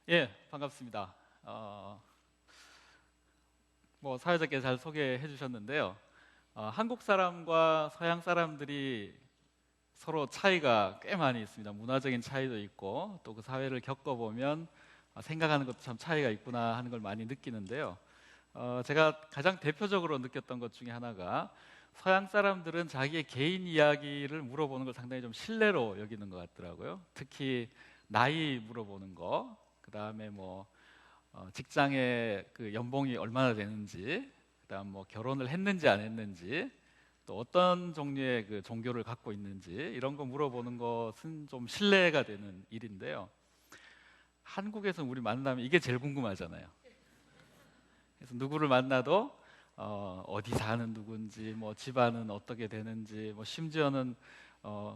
예, 반갑습니다. 사회자께 잘 소개해 주셨는데요. 한국 사람과 서양 사람들이 서로 차이가 꽤 많이 있습니다. 문화적인 차이도 있고 또 그 사회를 겪어보면 생각하는 것도 참 차이가 있구나 하는 걸 많이 느끼는데요. 제가 가장 대표적으로 느꼈던 것 중에 하나가 서양 사람들은 자기의 개인 이야기를 물어보는 걸 상당히 좀 신뢰로 여기는 것 같더라고요. 특히 나이 물어보는 거, 그 다음에 직장의 그 연봉이 얼마나 되는지, 그다음 결혼을 했는지 안 했는지, 또 어떤 종류의 그 종교를 갖고 있는지 이런 거 물어보는 것은 좀 신뢰가 되는 일인데요. 한국에서 우리 만나면 이게 제일 궁금하잖아요. 그래서 누구를 만나도 어디 사는 누군지, 집안은 어떻게 되는지, 심지어는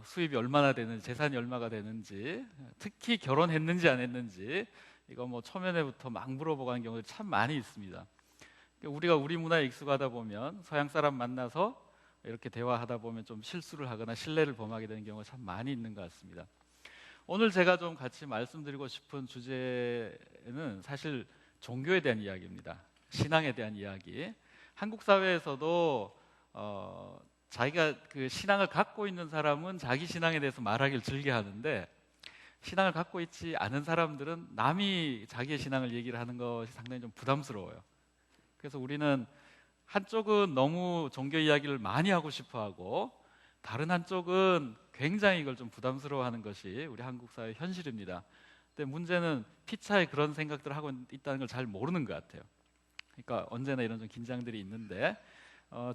수입이 얼마나 되는지, 재산이 얼마가 되는지, 특히 결혼했는지 안 했는지 이거 초면에부터 막 물어보고 하는 경우가 참 많이 있습니다. 그러니까 우리가 우리 문화에 익숙하다 보면 서양 사람 만나서 이렇게 대화하다 보면 좀 실수를 하거나 신뢰를 범하게 되는 경우가 참 많이 있는 것 같습니다. 오늘 제가 좀 같이 말씀드리고 싶은 주제는 사실 종교에 대한 이야기입니다. 신앙에 대한 이야기. 한국 사회에서도 자기가 그 신앙을 갖고 있는 사람은 자기 신앙에 대해서 말하기를 즐겨하는데, 신앙을 갖고 있지 않은 사람들은 남이 자기의 신앙을 얘기를 하는 것이 상당히 좀 부담스러워요. 그래서 우리는 한쪽은 너무 종교 이야기를 많이 하고 싶어하고, 다른 한쪽은 굉장히 이걸 좀 부담스러워하는 것이 우리 한국 사회의 현실입니다. 근데 문제는 피차에 그런 생각들을 하고 있다는 걸 잘 모르는 것 같아요. 그러니까 언제나 이런 좀 긴장들이 있는데,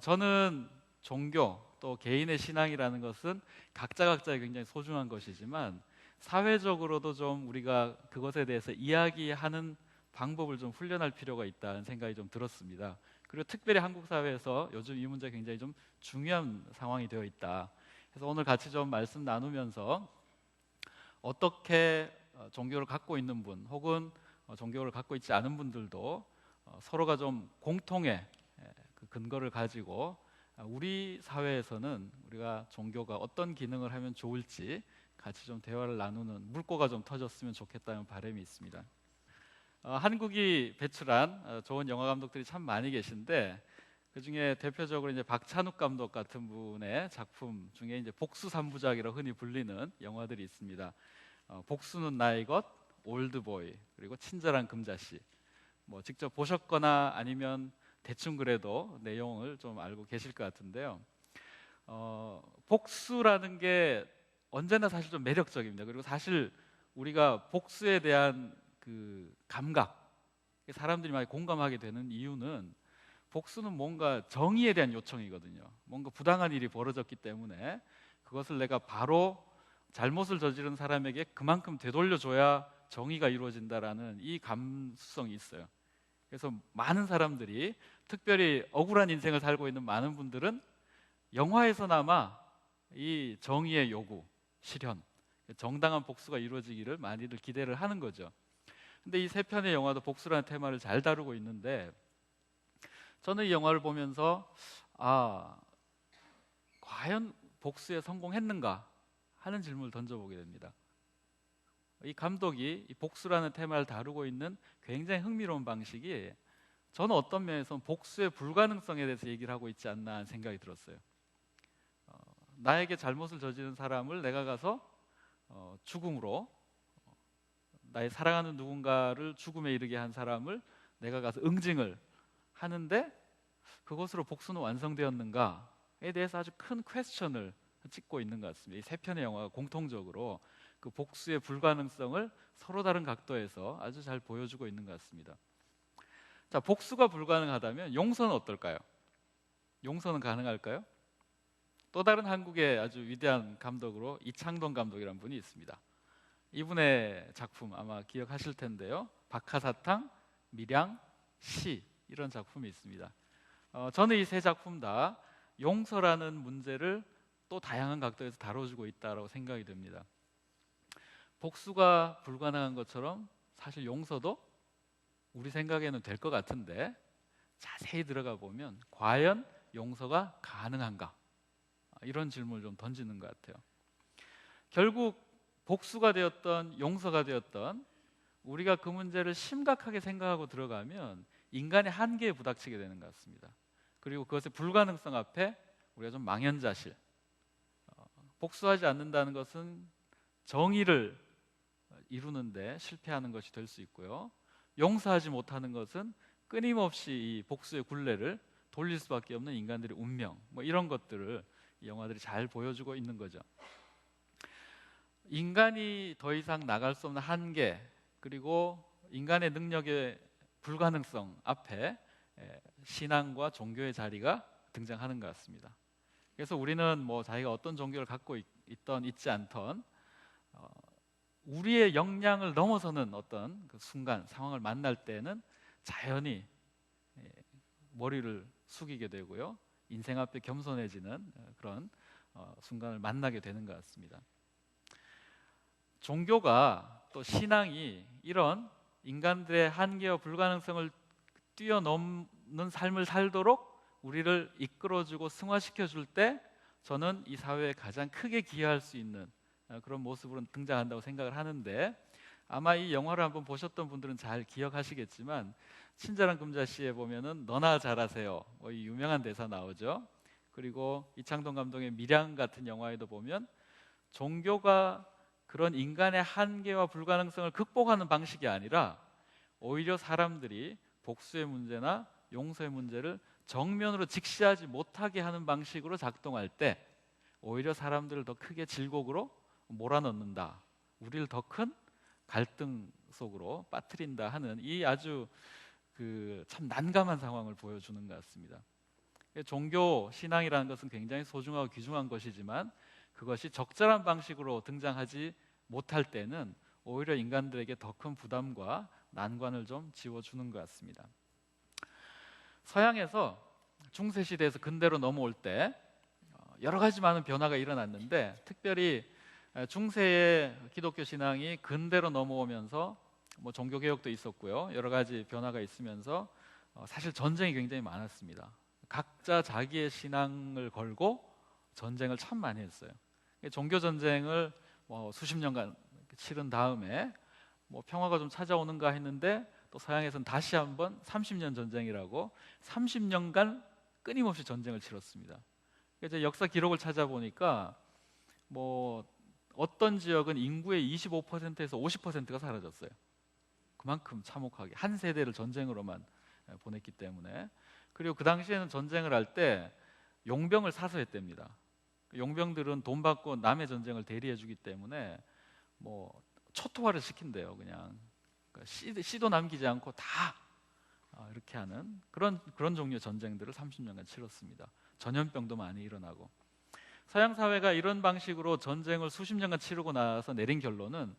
저는 종교 또 개인의 신앙이라는 것은 각자의 굉장히 소중한 것이지만, 사회적으로도 좀 우리가 그것에 대해서 이야기하는 방법을 좀 훈련할 필요가 있다는 생각이 좀 들었습니다. 그리고 특별히 한국 사회에서 요즘 이 문제가 굉장히 좀 중요한 상황이 되어 있다. 그래서 오늘 같이 좀 말씀 나누면서 어떻게 종교를 갖고 있는 분 혹은 종교를 갖고 있지 않은 분들도 서로가 좀 공통의 그 근거를 가지고 우리 사회에서는 우리가 종교가 어떤 기능을 하면 좋을지 같이 좀 대화를 나누는 물꼬가 좀 터졌으면 좋겠다는 바람이 있습니다. 한국이 배출한 좋은 영화 감독들이 참 많이 계신데, 그 중에 대표적으로 이제 박찬욱 감독 같은 분의 작품 중에 이제 복수 3부작이라고 흔히 불리는 영화들이 있습니다. 복수는 나의 것, 올드보이, 그리고 친절한 금자씨. 직접 보셨거나 아니면 대충 그래도 내용을 좀 알고 계실 것 같은데요. 복수라는 게 언제나 사실 좀 매력적입니다. 그리고 사실 우리가 복수에 대한 그 감각, 사람들이 많이 공감하게 되는 이유는, 복수는 뭔가 정의에 대한 요청이거든요. 뭔가 부당한 일이 벌어졌기 때문에 그것을 내가 바로 잘못을 저지른 사람에게 그만큼 되돌려줘야 정의가 이루어진다라는 이 감수성이 있어요. 그래서 많은 사람들이, 특별히 억울한 인생을 살고 있는 많은 분들은 영화에서나마 이 정의의 요구, 실현, 정당한 복수가 이루어지기를 많이들 기대를 하는 거죠. 근데 이 세 편의 영화도 복수라는 테마를 잘 다루고 있는데, 저는 이 영화를 보면서 과연 복수에 성공했는가 하는 질문을 던져보게 됩니다. 이 감독이 이 복수라는 테마를 다루고 있는 굉장히 흥미로운 방식이, 저는 어떤 면에서는 복수의 불가능성에 대해서 얘기를 하고 있지 않나 하는 생각이 들었어요. 나에게 잘못을 저지른 사람을 내가 가서 죽음으로, 나의 사랑하는 누군가를 죽음에 이르게 한 사람을 내가 가서 응징을 하는데 그것으로 복수는 완성되었는가에 대해서 아주 큰 퀘스천을 찍고 있는 것 같습니다. 이 세 편의 영화가 공통적으로 그 복수의 불가능성을 서로 다른 각도에서 아주 잘 보여주고 있는 것 같습니다. 자, 복수가 불가능하다면 용서는 어떨까요? 용서는 가능할까요? 또 다른 한국의 아주 위대한 감독으로 이창동 감독이라는 분이 있습니다. 이분의 작품 아마 기억하실 텐데요. 박하사탕, 밀양, 시, 이런 작품이 있습니다. 저는 이 세 작품 다 용서라는 문제를 또 다양한 각도에서 다뤄주고 있다고 생각이 됩니다. 복수가 불가능한 것처럼 사실 용서도 우리 생각에는 될 것 같은데, 자세히 들어가 보면 과연 용서가 가능한가? 이런 질문을 좀 던지는 것 같아요. 결국 복수가 되었던 용서가 되었던 우리가 그 문제를 심각하게 생각하고 들어가면 인간의 한계에 부닥치게 되는 것 같습니다. 그리고 그것의 불가능성 앞에 우리가 좀 망연자실, 복수하지 않는다는 것은 정의를 이루는데 실패하는 것이 될 수 있고요. 용서하지 못하는 것은 끊임없이 이 복수의 굴레를 돌릴 수밖에 없는 인간들의 운명, 뭐 이런 것들을 이 영화들이 잘 보여주고 있는 거죠. 인간이 더 이상 나갈 수 없는 한계, 그리고 인간의 능력의 불가능성 앞에 신앙과 종교의 자리가 등장하는 것 같습니다. 그래서 우리는 뭐 자기가 어떤 종교를 갖고 있던 있지 않던 우리의 역량을 넘어서는 어떤 그 순간 상황을 만날 때는 자연히 머리를 숙이게 되고요, 인생 앞에 겸손해지는 그런 순간을 만나게 되는 것 같습니다. 종교가 또 신앙이 이런 인간들의 한계와 불가능성을 뛰어넘는 삶을 살도록 우리를 이끌어주고 승화시켜줄 때 저는 이 사회에 가장 크게 기여할 수 있는 그런 모습으로 등장한다고 생각을 하는데, 아마 이 영화를 한번 보셨던 분들은 잘 기억하시겠지만 친절한 금자씨에 보면은 너나 잘하세요, 뭐 이 유명한 대사 나오죠. 그리고 이창동 감독의 밀양 같은 영화에도 보면 종교가 그런 인간의 한계와 불가능성을 극복하는 방식이 아니라 오히려 사람들이 복수의 문제나 용서의 문제를 정면으로 직시하지 못하게 하는 방식으로 작동할 때 오히려 사람들을 더 크게 질곡으로 몰아넣는다, 우리를 더 큰 갈등 속으로 빠뜨린다 하는 이 아주 참 난감한 상황을 보여주는 것 같습니다. 종교 신앙이라는 것은 굉장히 소중하고 귀중한 것이지만 그것이 적절한 방식으로 등장하지 못할 때는 오히려 인간들에게 더 큰 부담과 난관을 좀 지워주는 것 같습니다. 서양에서 중세 시대에서 근대로 넘어올 때 여러 가지 많은 변화가 일어났는데, 특별히 중세의 기독교 신앙이 근대로 넘어오면서 뭐 종교 개혁도 있었고요, 여러 가지 변화가 있으면서 사실 전쟁이 굉장히 많았습니다. 각자 자기의 신앙을 걸고 전쟁을 참 많이 했어요. 종교 전쟁을 수십 년간 치른 다음에 뭐 평화가 좀 찾아오는가 했는데 또 서양에서는 다시 한번 30년 전쟁이라고 30년간 끊임없이 전쟁을 치렀습니다. 그래서 역사 기록을 찾아보니까 뭐 어떤 지역은 인구의 25%에서 50%가 사라졌어요. 그만큼 참혹하게 한 세대를 전쟁으로만 보냈기 때문에. 그리고 그 당시에는 전쟁을 할 때 용병을 사서 했답니다. 용병들은 돈 받고 남의 전쟁을 대리해 주기 때문에 뭐 초토화를 시킨대요. 그냥 씨도 남기지 않고 다 이렇게 하는 그런 종류의 전쟁들을 30년간 치렀습니다. 전염병도 많이 일어나고. 서양 사회가 이런 방식으로 전쟁을 수십 년간 치르고 나서 내린 결론은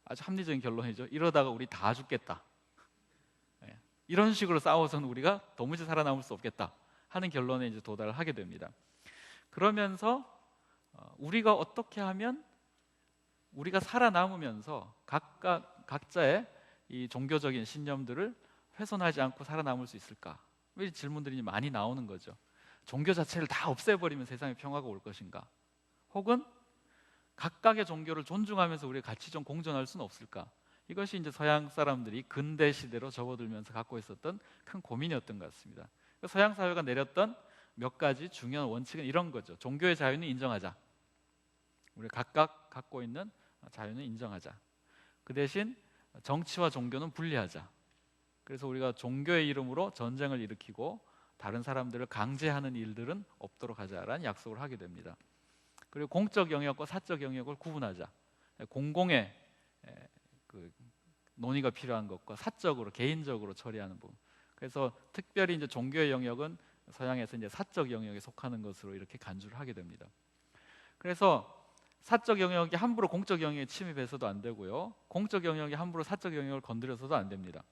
아주 합리적인 결론이죠. 이러다가 우리 다 죽겠다, 이런 식으로 싸워서는 우리가 도무지 살아남을 수 없겠다 하는 결론에 이제 도달을 하게 됩니다. 그러면서 우리가 어떻게 하면 우리가 살아남으면서 각자의 이 종교적인 신념들을 훼손하지 않고 살아남을 수 있을까? 이 질문들이 많이 나오는 거죠. 종교 자체를 다 없애버리면 세상에 평화가 올 것인가? 혹은 각각의 종교를 존중하면서 우리가 같이 좀 공존할 수는 없을까? 이것이 이제 서양 사람들이 근대 시대로 접어들면서 갖고 있었던 큰 고민이었던 것 같습니다. 서양 사회가 내렸던 몇 가지 중요한 원칙은 이런 거죠. 종교의 자유는 인정하자. 우리 각각 갖고 있는 자유는 인정하자. 그 대신 정치와 종교는 분리하자. 그래서 우리가 종교의 이름으로 전쟁을 일으키고 다른 사람들을 강제하는 일들은 없도록 하자라는 약속을 하게 됩니다. 그리고 공적 영역과 사적 영역을 구분하자. 공공의 논의가 필요한 것과 사적으로 개인적으로 처리하는 부분. 그래서 특별히 이제 종교의 영역은 서양에서 이제 사적 영역에 속하는 것으로 이렇게 간주를 하게 됩니다. 그래서 사적 영역이 함부로 공적 영역에 침입해서도 안 되고요, 공적 영역이 함부로 사적 영역을 건드려서도 안 됩니다.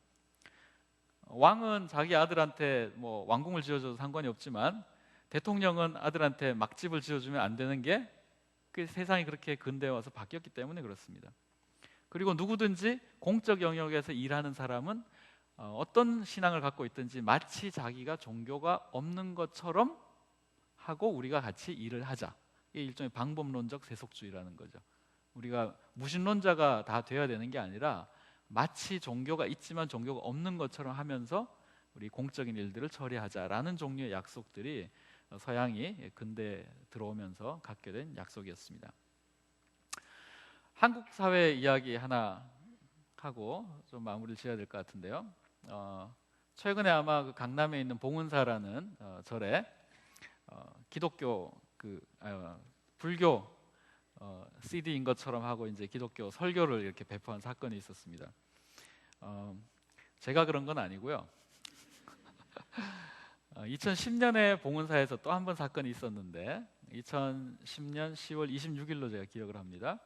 왕은 자기 아들한테 뭐 왕궁을 지어줘도 상관이 없지만 대통령은 아들한테 막집을 지어주면 안 되는 게 그 세상이 그렇게 근대에 와서 바뀌었기 때문에 그렇습니다. 그리고 누구든지 공적 영역에서 일하는 사람은 어떤 신앙을 갖고 있든지 마치 자기가 종교가 없는 것처럼 하고 우리가 같이 일을 하자. 이게 일종의 방법론적 세속주의라는 거죠. 우리가 무신론자가 다 되어야 되는 게 아니라 마치 종교가 있지만 종교가 없는 것처럼 하면서 우리 공적인 일들을 처리하자라는 종류의 약속들이 서양이 근대에 들어오면서 갖게 된 약속이었습니다. 한국 사회 이야기 하나 하고 좀 마무리를 지어야 될 것 같은데요. 최근에 아마 그 강남에 있는 봉은사라는 절에 기독교 불교 CD인 것처럼 하고 이제 기독교 설교를 이렇게 배포한 사건이 있었습니다. 제가 그런 건 아니고요. 2010년에 봉은사에서 또 한 번 사건이 있었는데 2010년 10월 26일로 제가 기억을 합니다.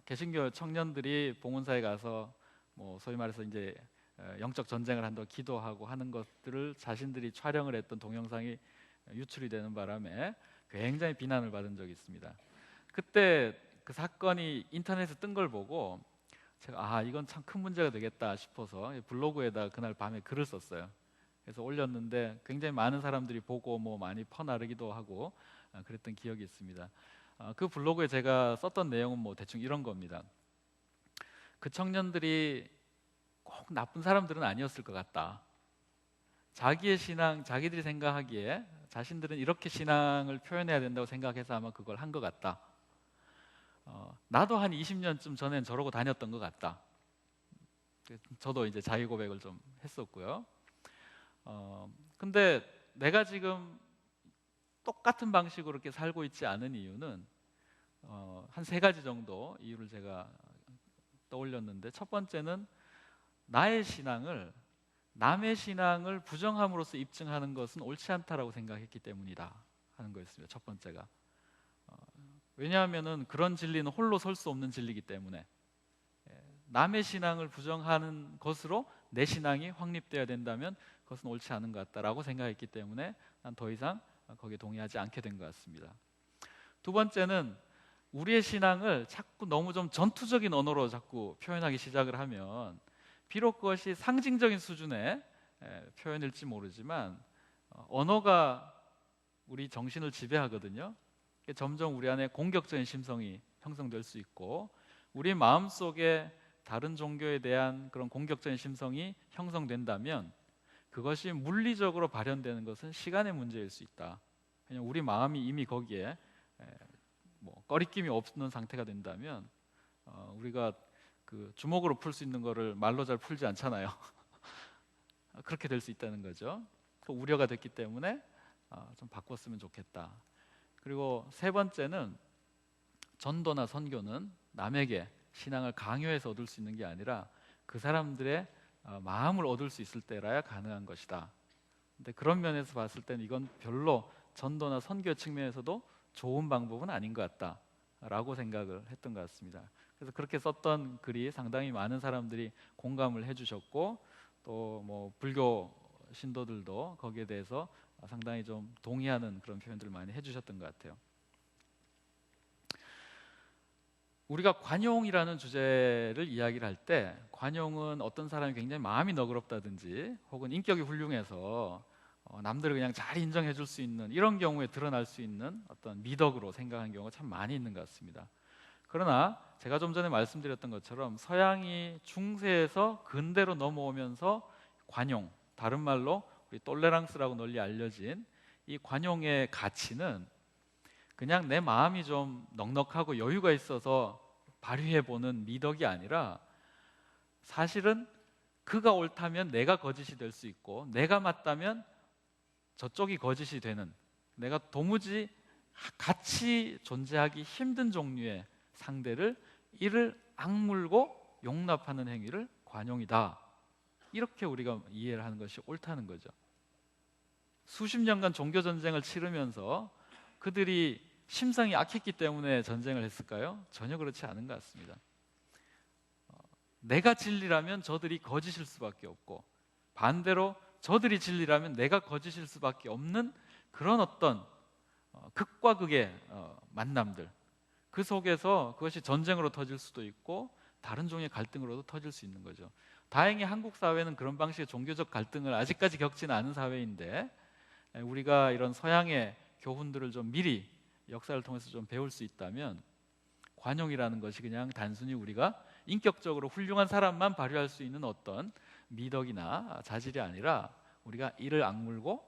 개신교 청년들이 봉은사에 가서 뭐 소위 말해서 이제 영적 전쟁을 한다고 기도하고 하는 것들을 자신들이 촬영을 했던 동영상이 유출이 되는 바람에 굉장히 비난을 받은 적이 있습니다. 그때 그 사건이 인터넷에 뜬 걸 보고 제가 이건 참 큰 문제가 되겠다 싶어서 블로그에다 그날 밤에 글을 썼어요. 그래서 올렸는데 굉장히 많은 사람들이 보고 뭐 많이 퍼나르기도 하고 그랬던 기억이 있습니다. 그 블로그에 제가 썼던 내용은 뭐 대충 이런 겁니다. 그 청년들이 꼭 나쁜 사람들은 아니었을 것 같다. 자기의 신앙, 자기들이 생각하기에 자신들은 이렇게 신앙을 표현해야 된다고 생각해서 아마 그걸 한 것 같다. 나도 한 20년쯤 전엔 저러고 다녔던 것 같다. 저도 이제 자기 고백을 좀 했었고요. 근데 내가 지금 똑같은 방식으로 이렇게 살고 있지 않은 이유는 한 3가지 정도 이유를 제가 떠올렸는데, 첫 번째는 나의 신앙을 남의 신앙을 부정함으로써 입증하는 것은 옳지 않다라고 생각했기 때문이다 하는 거였습니다. 첫 번째가 왜냐하면은 그런 진리는 홀로 설 수 없는 진리이기 때문에 남의 신앙을 부정하는 것으로 내 신앙이 확립되어야 된다면 그것은 옳지 않은 것 같다라고 생각했기 때문에 난 더 이상 거기에 동의하지 않게 된 것 같습니다. 두 번째는 우리의 신앙을 자꾸 너무 좀 전투적인 언어로 자꾸 표현하기 시작을 하면 비록 그것이 상징적인 수준의 표현일지 모르지만 언어가 우리 정신을 지배하거든요. 점점 우리 안에 공격적인 심성이 형성될 수 있고 우리 마음속에 다른 종교에 대한 그런 공격적인 심성이 형성된다면 그것이 물리적으로 발현되는 것은 시간의 문제일 수 있다. 그냥 우리 마음이 이미 거기에 뭐 꺼리낌이 없는 상태가 된다면 우리가 그 주먹으로 풀 수 있는 거를 말로 잘 풀지 않잖아요. 그렇게 될 수 있다는 거죠. 그 우려가 됐기 때문에 좀 바꿨으면 좋겠다. 그리고 세 번째는 전도나 선교는 남에게 신앙을 강요해서 얻을 수 있는 게 아니라 그 사람들의 마음을 얻을 수 있을 때라야 가능한 것이다. 근데 그런 면에서 봤을 때는 이건 별로 전도나 선교 측면에서도 좋은 방법은 아닌 것 같다라고 생각을 했던 것 같습니다. 그래서 그렇게 썼던 글이 상당히 많은 사람들이 공감을 해주셨고 또 뭐 불교 신도들도 거기에 대해서 상당히 좀 동의하는 그런 표현들을 많이 해주셨던 것 같아요. 우리가 관용이라는 주제를 이야기를 할 때 관용은 어떤 사람이 굉장히 마음이 너그럽다든지 혹은 인격이 훌륭해서 남들을 그냥 잘 인정해 줄 수 있는 이런 경우에 드러날 수 있는 어떤 미덕으로 생각하는 경우가 참 많이 있는 것 같습니다. 그러나 제가 좀 전에 말씀드렸던 것처럼 서양이 중세에서 근대로 넘어오면서 관용, 다른 말로 우리 톨레랑스라고 널리 알려진 이 관용의 가치는 그냥 내 마음이 좀 넉넉하고 여유가 있어서 발휘해보는 미덕이 아니라 사실은 그가 옳다면 내가 거짓이 될 수 있고 내가 맞다면 저쪽이 거짓이 되는, 내가 도무지 같이 존재하기 힘든 종류의 상대를 이를 악물고 용납하는 행위를 관용이다. 이렇게 우리가 이해를 하는 것이 옳다는 거죠. 수십 년간 종교 전쟁을 치르면서 그들이 심성이 악했기 때문에 전쟁을 했을까요? 전혀 그렇지 않은 것 같습니다. 내가 진리라면 저들이 거짓일 수밖에 없고 반대로 저들이 진리라면 내가 거짓일 수밖에 없는 그런 어떤 극과 극의 만남들, 그 속에서 그것이 전쟁으로 터질 수도 있고 다른 종의 갈등으로도 터질 수 있는 거죠. 다행히 한국 사회는 그런 방식의 종교적 갈등을 아직까지 겪지는 않은 사회인데 우리가 이런 서양의 교훈들을 좀 미리 역사를 통해서 좀 배울 수 있다면 관용이라는 것이 그냥 단순히 우리가 인격적으로 훌륭한 사람만 발휘할 수 있는 어떤 미덕이나 자질이 아니라 우리가 이를 악물고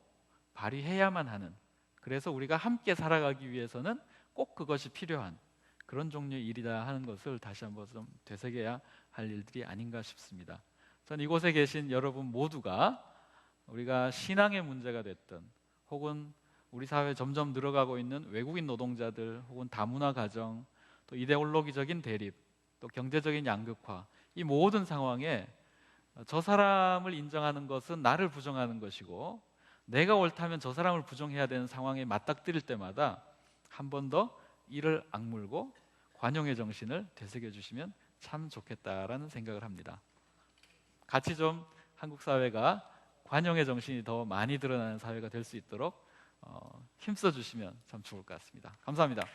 발휘해야만 하는, 그래서 우리가 함께 살아가기 위해서는 꼭 그것이 필요한 그런 종류의 일이다 하는 것을 다시 한번 좀 되새겨야 할 일들이 아닌가 싶습니다. 전 이곳에 계신 여러분 모두가 우리가 신앙의 문제가 됐든 혹은 우리 사회에 점점 늘어가고 있는 외국인 노동자들 혹은 다문화 가정, 또 이데올로기적인 대립, 또 경제적인 양극화, 이 모든 상황에 저 사람을 인정하는 것은 나를 부정하는 것이고 내가 옳다면 저 사람을 부정해야 되는 상황에 맞닥뜨릴 때마다 한 번 더 이를 악물고 관용의 정신을 되새겨 주시면 참 좋겠다라는 생각을 합니다. 같이 좀 한국 사회가 관용의 정신이 더 많이 드러나는 사회가 될 수 있도록 힘써 주시면 참 좋을 것 같습니다. 감사합니다.